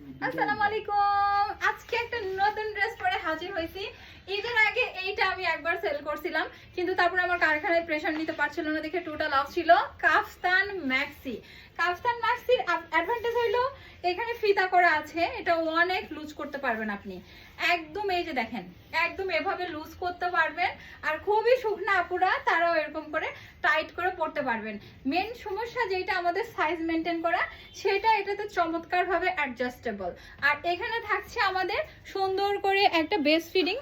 আসসালামু আলাইকুম। আজকে একটা নতুন ড্রেস পরে হাজির হয়েছি। ঈদের আগে এইটা আমি একবার সেল করছিলাম, কিন্তু তারপর আমার কারখানায় প্রেশার নিতে পারছিল না দেখে টোটাল অফ ছিল। কাফতান ম্যাক্সি, কাফতান ম্যাক্সির অ্যাডভান্টেজ হইলো এখানে ফিতা করা আছে, এটা অনেক লুজ করতে পারবেন আপনি। একদম এই যে দেখেন, একদম এভাবে লুজ করতে পারবেন। আর খুবই শুকনা আপুরা তারাও এরকম করে টাইট করে পড়তে পারবেন। মেন সমস্যা যেটা আমাদের সাইজ মেনটেন করা, সেটা এটাতে চমৎকার ভাবে অ্যাডজাস্টেবল। আর এখানে থাকছে আমাদের সুন্দর করে একটা বেস্ট ফিডিং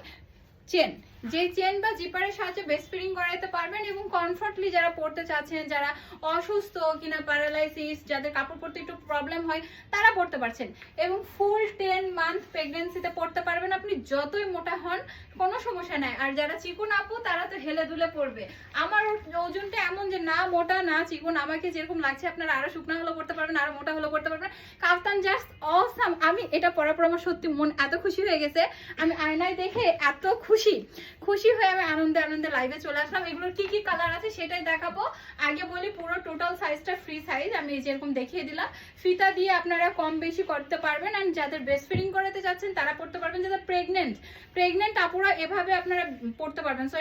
চেন, যে চেন বা জিপারের সাহায্যে বেস্ট ফিডিং করাইতে পারবেন এবং কমফর্টলি যারা পড়তে চাচ্ছেন, যারা অসুস্থ কিনা প্যারালাইসিস, যাদের কাপড় পরতে একটু প্রবলেম হয়, তারা পড়তে পারছেন। এবং ফুল 10 মান্থ প্রেগনেন্সিতে পড়তে পারবেন আপনি, যতই মোটা হন কোনো সমস্যা নাই। আর যারা চিকন আপু তারা তো হেলে দুলে পড়বে। আমার ওজনটা এমন যে না মোটা না চিকন, আমাকে যেরকম লাগছে আপনারা আরো শুকনা হলেও পড়তে পারবেন, আরো মোটা হলেও পড়তে পারবেন। কাফতান জাস্ট অসাম। আমি এটা পরার পর আমার সত্যি মন এত খুশি হয়ে গেছে, আমি আয়নায় দেখে এত খুশি হয়ে আমি আনন্দে আনন্দে লাইভে চলে আসলাম। এগুলোর কি কি কালার আছে সেটাই দেখাবো। আগে বলি পুরো টোটাল সাইজটা ফ্রি সাইজ, আমি যেরকম দেখিয়ে দিলাম। ফিতা দিয়ে আপনারা কম বেশি করতে পারবেন। আর যাদের ব্রেস্ট ফিডিং করাতে যাচ্ছেন তারা পড়তে পারবেন। যাদের প্রেগনেন্ট আপুরা এভাবে আপনারা পড়তে পারবেন। সো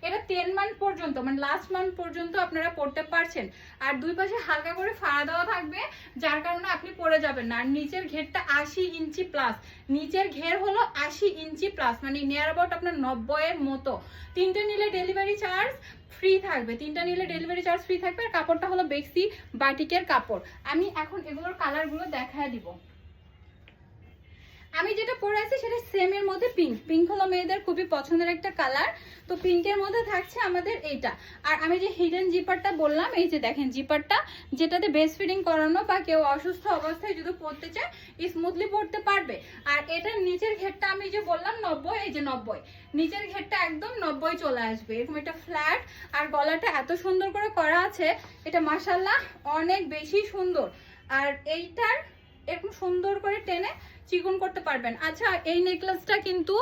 এটা 10 মান্থ পর্যন্ত, মানে লাস্ট মান্থ পর্যন্ত আপনারা পড়তে পারছেন। আর দুই পাশে হালকা করে ফাড়া দেওয়া থাকবে, যার কারণে আপনি পড়ে যাবেন না। আর নিচের ঘেরটা 80 ইঞ্চি প্লাস, নিচের ঘের হলো 80 ইঞ্চি প্লাস, মানে নিয়ার অ্যাবাউট আপনার 90 এর মতো। তিনটে নিলে ডেলিভারি চার্জ ফ্রি থাকবে, আর কাপড়টা হলো বেক্সি বাটিকের কাপড়। আমি এখন এগুলোর কালারগুলো দেখায় দিব। আমি যেটা পরে আছি সেটা সেম এর মধ্যে পিঙ্ক হলো মেয়েদের খুবই পছন্দের একটা কালার। তো পিঙ্কের মধ্যে থাকছে আমাদের এইটা। আর আমি যে হিডেন জিপারটা বললাম, এই যে দেখেন জিপারটা, যেটাতে বেস্ট ফিডিং করানো বা কেউ অসুস্থ অবস্থায় যদি পড়তে চায় স্মুথলি পড়তে পারবে। আর এটার নিচের ঘেরটা আমি যে বললাম 90, এই যে 90, নিচের ঘেরটা একদম 90 চলে আসবে, এরকম একটা ফ্ল্যাট। আর গলাটা এত সুন্দর করে করা আছে, এটা মাশাআল্লাহ অনেক বেশি সুন্দর। আর এইটার এরকম সুন্দর করে টেনে চিকন করতে পারবেন। আচ্ছা, এই নেকলেসটা কিন্তু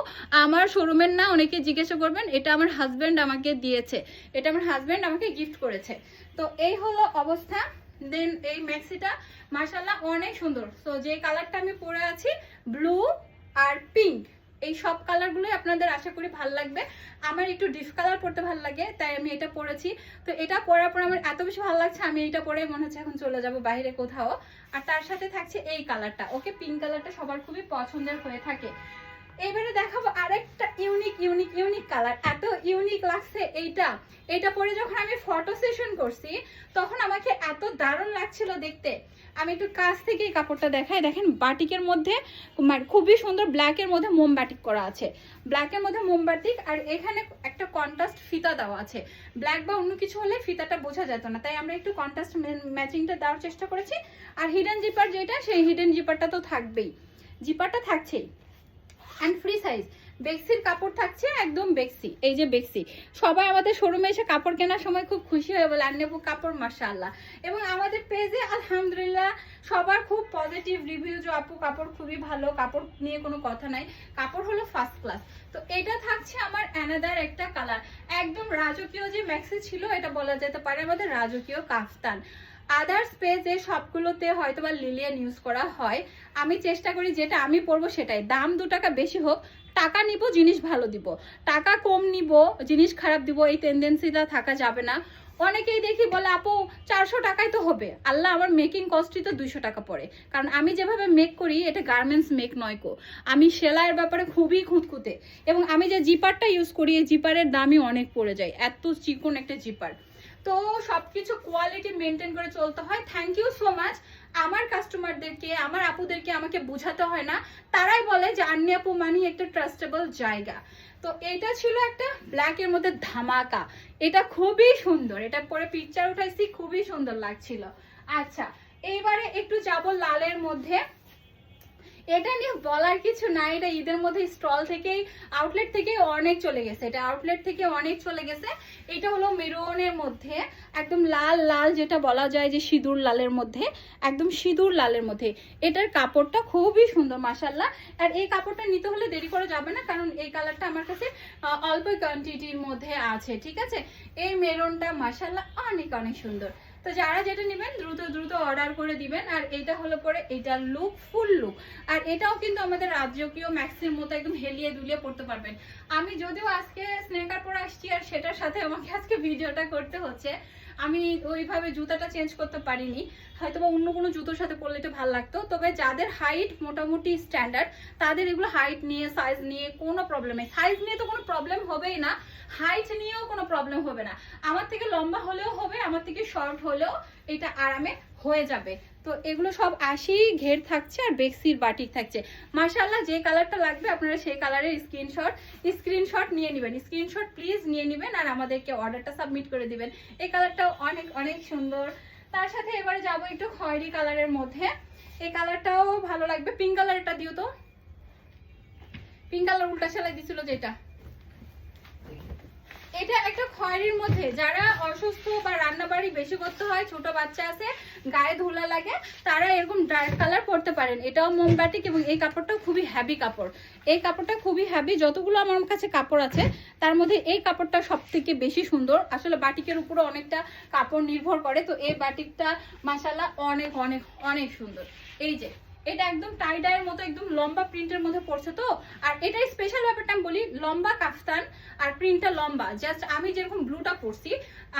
আমার শোরুমের না, অনেকে জিজ্ঞাসা করবেন। এটা আমার হাজবেন্ড আমাকে দিয়েছে, এটা আমার হাজবেন্ড আমাকে গিফট করেছে। তো এই হলো অবস্থা। দেন এই ম্যাক্সিটা মাশাআল্লাহ অনেক সুন্দর। তো যে কালারটা আমি পরে আছি ব্লু আর পিঙ্ক, এই সব কালারগুলোই আপনাদের আশা করি ভালো লাগবে। আমার একটু ডিপ কালার পরতে ভালো লাগে, তাই আমি এটা পরেছি। তো এটা পরার পর আমার এত বেশি ভালো লাগছে, আমি এটা পরে মনে হচ্ছে এখন চলে যাব বাইরে কোথাও। আর তার সাথে থাকছে এই কালারটা, ওকে পিঙ্ক কালারটা সবার খুবই পছন্দের হয়ে থাকে। এবারে দেখাবো আরেকটা ইউনিক কালার, এত ইউনিক লাগছে এইটা পরে যখন আমি ফটো সেশন করছি তখন আমাকে এত দারুণ লাগছিল দেখতে। আমি একটু কাছ থেকে এই কাপড়টা দেখাই। দেখেন বাটিকের মধ্যে খুবই সুন্দর ব্ল্যাকের মধ্যে মোম বাটিক করা আছে, ব্ল্যাকের মধ্যে মোম বাটিক। আর এখানে একটা কন্ট্রাস্ট ফিতা দেওয়া আছে। ব্ল্যাক বা অন্য কিছু হলে ফিতাটা বোঝা যেত না, তাই আমরা একটু কন্ট্রাস্ট ম্যাচিংটা দেওয়ার চেষ্টা করেছি। আর হিডেন জিপার যেটা, সেই হিডেন জিপারটা তো থাকবেই, জিপারটা থাকছেই। অ্যান্ড ফ্রি সাইজ বেক্সির কাপড় থাকছে, একদম বেক্সি। এই যে বেক্সি, সবাই আমাদের শোরুমে এসে কাপড় কেনার সময় খুব খুশি হয়ে বলে আন্নেপু কাপড় মাশাআল্লাহ। এবং আমাদের পেজে আলহামদুলিল্লাহ সবার খুব পজিটিভ রিভিউ, যে আপু কাপড় খুবই ভালো, কাপড় নিয়ে কোনো কথা নাই, কাপড় হলো ফার্স্ট ক্লাস। তো এটা থাকছে আমার অ্যানাদার একটা কালার, একদম রাজকীয় যে ম্যাক্সি ছিল, এটা বলা যেতে পারে আমাদের রাজকীয় কাফতান। আদার্স পেজে সবগুলোতে হয়তো বা লিলিয়ান ইউজ করা হয়, আমি চেষ্টা করি যেটা আমি পরবো সেটাই, দাম 2 টাকা বেশি হোক, টাকা নিব জিনিস ভালো দিব, টাকা কম নিব জিনিস খারাপ দিব, এই টেন্ডেন্সিটা থাকা যাবে না। অনেকেই দেখি বলে আপু 400 টাকায় তো হবে, আল্লাহ আমার মেকিং কস্টই তো 200 টাকা পড়ে। কারণ আমি যেভাবে মেক করি এটা গার্মেন্টস মেক নয় কো, আমি সেলাইয়ের ব্যাপারে খুবই খুঁতখুঁতে। এবং আমি যে জিপারটা ইউজ করি এই জিপারের দামই অনেক পড়ে যায়, এত চিকন একটা জিপার। তো সবকিছু কোয়ালিটি মেনটেন করে চলতে হয়। থ্যাংক ইউ সো মাচ আমার কাস্টমারদেরকে, আমার আপুদেরকে আমাকে বোঝাতে হয় না, তারাই বলে যে আন্নি আপু মানি একটা ট্রাস্টেবল জায়গা। তো এটা ছিল একটা ব্ল্যাকের মধ্যে ধামাকা, এটা খুবই সুন্দর, এটা পরে পিকচার উঠাইছি, খুবই সুন্দর লাগছিল। আচ্ছা, এইবারে একটু যাব লালের মধ্যে। এটা নিয়ে বলার কিছু নাই, এটা ঈদের মধ্যে স্টল থেকেই, আউটলেট থেকে অনেক চলে গেছে, এটা আউটলেট থেকে অনেক চলে গেছে। এটা হলো মেরুনের মধ্যে একদম লাল লাল, যেটা বলা যায় যে সিঁদুর লালের মধ্যে, একদম সিঁদুর লালের মধ্যে। এটার কাপড়টা খুবই সুন্দর মাশাআল্লাহ। আর এই কাপড়টা নিতে হলে দেরি করা যাবে না, কারণ এই কালারটা আমার কাছে অল্প কোয়ান্টিটির মধ্যে আছে, ঠিক আছে। এই মেরুনটা মাশাআল্লাহ অনেক অনেক সুন্দর। তো যারা যেটা নেবেন দ্রুত দ্রুত অর্ডার করে দিবেন। আর এটা হলো পরে এটার লুক, ফুল লুক। আর এটাও কিন্তু আমাদের রাজকীয় ম্যাক্সির মতো একদম হেলিয়ে দুলিয়ে পড়তে পারবেন। আমি যদিও আজকে স্নেকার পরে আসছি আর সেটার সাথে আমাকে আজকে ভিডিওটা করতে হচ্ছে, আমি ওইভাবে জুতাটা চেঞ্জ করতে পারিনি, হয়তো বা অন্য কোনো জুতোর সাথে পরলে একটু ভালো লাগতো। তবে যাদের হাইট মোটামুটি স্ট্যান্ডার্ড তাদের এগুলো হাইট নিয়ে সাইজ নিয়ে কোনো প্রবলেম নেই। সাইজ নিয়ে তো কোনো প্রবলেম হবেই না, হাইট নিয়েও কোনো প্রবলেম হবে না। আমার থেকে লম্বা হলেও হবে, আমার থেকে শর্ট হলেও এটা আরামে হয়ে যাবে। তো এগুলো সব 80 ঘের থাকছে আর বেক্সির বাটিক থাকছে। মাশাআল্লাহ, যে কালারটা লাগবে আপনারা সেই কালারের স্ক্রিনশট নিয়ে নেবেন, স্ক্রিনশট প্লিজ নিয়ে নেবেন আর আমাদেরকে অর্ডারটা সাবমিট করে দিবেন। এই কালারটাও অনেক অনেক সুন্দর। তার সাথে এবারে যাবো একটু খয়েরি কালারের মধ্যে, এই কালারটাও ভালো লাগবে। পিঙ্ক কালারটা দিও তো, পিঙ্ক কালার উল্টা সেলাই দিছিল যেটা, এটা একটা খয়েরির মধ্যে। যারা অসুস্থ বা রান্না বাড়ি বেশি করতে হয়, ছোট বাচ্চা আছে, গায়ে ধুলা লাগে, তারা এরকম ডার্ক কালার পরতে পারেন। এটাও মোমবাটিক এবং এই কাপড়টাও খুবই হ্যাভি কাপড়। এই কাপড়টা খুবই হ্যাভি, যতগুলো আমার কাছে কাপড় আছে তার মধ্যে এই কাপড়টা সব থেকে বেশি সুন্দর। আসলে বাটিকের উপরে অনেকটা কাপড় নির্ভর করে, তো এই বাটিকটা মাশাআল্লাহ অনেক অনেক অনেক সুন্দর। এই যে এটা একদম টাই ডাইয়ের মতো একদম লম্বা প্রিন্টের মধ্যে পড়ছে। তো আর এটাই স্পেশাল ব্যাপারটা আমি বলি, লম্বা কাফতান আর প্রিন্টটা লম্বা। জাস্ট আমি যেরকম ব্লুটা পরছি,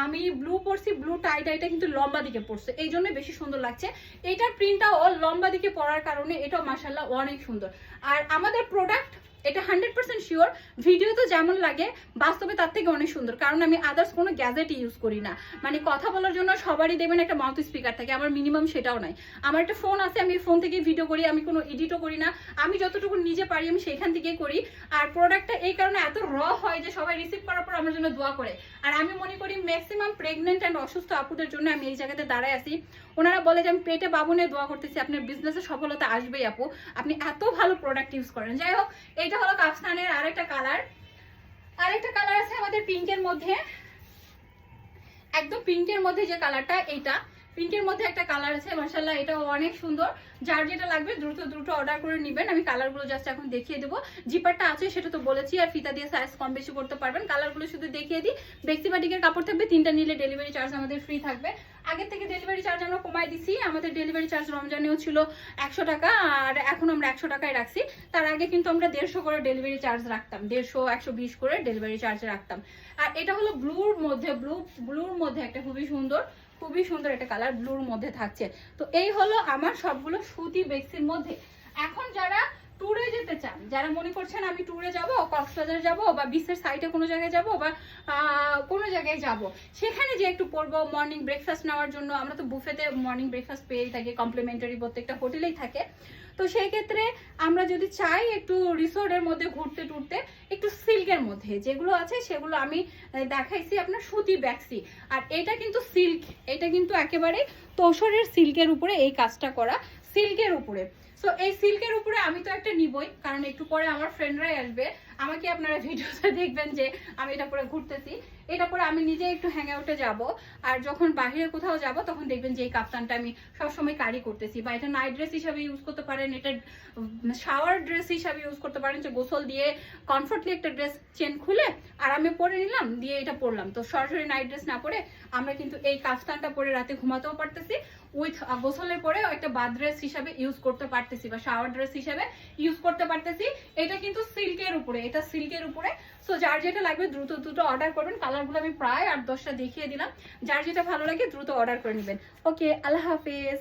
আমি ব্লু পরছি, ব্লু টাই ডাইটা কিন্তু লম্বা দিকে পড়ছে, এই জন্য বেশি সুন্দর লাগছে। এটার প্রিন্টটাও লম্বা দিকে পরার কারণে এটাও মাশাআল্লাহ অনেক সুন্দর। আর আমাদের প্রোডাক্ট এটা 100% শিওর, ভিডিও তো যেমন লাগে বাস্তবে তার থেকে অনেক সুন্দর, কারণ আমি আদার্স কোনো গ্যাজেট ইউজ করি না। মানে কথা বলার জন্য সবারই দেবেন একটা মাউথ স্পিকার থাকে, আমার মিনিমাম সেটাও নাই। আমার একটা ফোন আছে, আমি ফোন থেকেই ভিডিও করি, আমি কোনো এডিটও করি না। আমি যতটুকু নিজে পারি আমি সেখান থেকেই করি। আর প্রোডাক্টটা এই কারণে এত র হয় যে সবাই রিসিভ করার পর আমার জন্য দোয়া করে। আর আমি মনে করি ম্যাক্সিমাম প্রেগনেন্ট অ্যান্ড অসুস্থ আপুদের জন্য আমি এই জায়গাতে দাঁড়ায় আছি। ওনারা বলে যে আমি পেটে বাবু নিয়ে দোয়া করতেছি, আপনার বিজনেসে সফলতা আসবেই আপু, আপনি এত ভালো প্রোডাক্ট ইউজ করেন। যাই হোক, এইটা হলো কাফতানের আরেকটা কালার। আরেকটা কালার আছে আমাদের পিঙ্কের মধ্যে, একদম পিঙ্কের মধ্যে যে কালারটা, এইটা পিঙ্কের মধ্যে একটা কালার আছে মাশাআল্লাহ, এটাও অনেক সুন্দর। যার যেটা লাগবে দ্রুত দ্রুত অর্ডার করে নেবেন। আমি কালারগুলো জাস্ট এখন দেখিয়ে দেবো। জিপারটা আছে সেটা তো বলেছি, আর ফিতা দিয়ে সাইজ কম বেশি করতে পারবেন। কালারগুলো শুধু দেখিয়ে দিই। বেক্সি বাটিকের কাপড় থাকবে, 3টা নিলে ডেলিভারি চার্জ আমাদের ফ্রি থাকবে। আগের থেকে ডেলিভারি চার্জ আমরা কমাই দিছি, আমাদের ডেলিভারি চার্জ রমজানেও ছিল 100 টাকা, আর এখন আমরা 100 টাকায় রাখছি। তার আগে কিন্তু আমরা 150 করে ডেলিভারি চার্জ রাখতাম, 150 120 করে ডেলিভারি চার্জ রাখতাম। আর এটা হলো ব্লুর মধ্যে, ব্লুর মধ্যে একটা খুবই সুন্দর একটা কালার ব্লুর মধ্যে থাকছে। তো এই হলো আমার সবগুলো সুতি বেক্সির মধ্যে। এখন যারা ট্যুরে যেতে চান, যারা মনে করছেন আমি ট্যুরে যাব, কক্সবাজার যাব বা বিচের সাইডে কোনো জায়গায় যাব বা কোনো জায়গায় যাব, সেখানে যে একটু পড়বো মর্নিং ব্রেকফাস্ট নেওয়ার জন্য, আমরা তো বুফেতে মর্নিং ব্রেকফাস্ট পেয়েই থাকি, কমপ্লিমেন্টারি প্রত্যেকটা হোটেলেই থাকে। তো সেই ক্ষেত্রে আমরা যদি চাই একটু রিসোর্টের মধ্যে ঘুরতে টুরতে, একটু সিল্কের মধ্যে যেগুলো আছে সেগুলো আমি দেখাইছি আপনার সুতি বেক্সি। আর এটা কিন্তু সিল্ক, এটা কিন্তু একেবারে তসরের সিল্কের উপরে এই কাজটা করা, সিল্কের উপরে। সো এই সিল্কের উপরে আমি তো একটা নিবই, কারণ একটু পরে আমার ফ্রেন্ডরাই আসবে, আমাকে আপনারা ভিডিওতে দেখবেন যে আমি এটা পরে ঘুরতেছি। এটা পরে আমি নিজে একটু হ্যাং আউটে যাব, আর যখন বাইরে কোথাও যাব তখন দেখবেন যে এই কাপ্তানটা আমি সবসময় ক্যারি করতেছি। বা এটা নাইট ড্রেস হিসাবে ইউজ করতে পারেন, এটা শাওয়ার ড্রেস হিসাবে ইউজ করতে পারেন, যে গোসল দিয়ে কমফর্টলি একটা ড্রেস চেন খুলে আরামে পরে নিলাম, দিয়ে এটা পরলাম। তো সরাসরি নাইট ড্রেস না পরে আমরা কিন্তু এই কাফতানটা পরে রাতে ঘুমাতেও পারতেছি, উইথ গোসলের পরেও একটা বাথ ড্রেস হিসাবে ইউজ করতে পারতেছি বা শাওয়ার ড্রেস হিসাবে ইউজ করতে পারতেছি। এটা কিন্তু সিল্কের উপরে, এটা সিল্কের উপরে। সো যার যেটা লাগবে দ্রুত দ্রুত অর্ডার করবেন। কালারগুলো আমি প্রায় 8-10টা দেখিয়ে দিলাম, যার যেটা ভালো লাগে দ্রুত অর্ডার করে নেবেন। ওকে, আল্লাহ হাফেজ।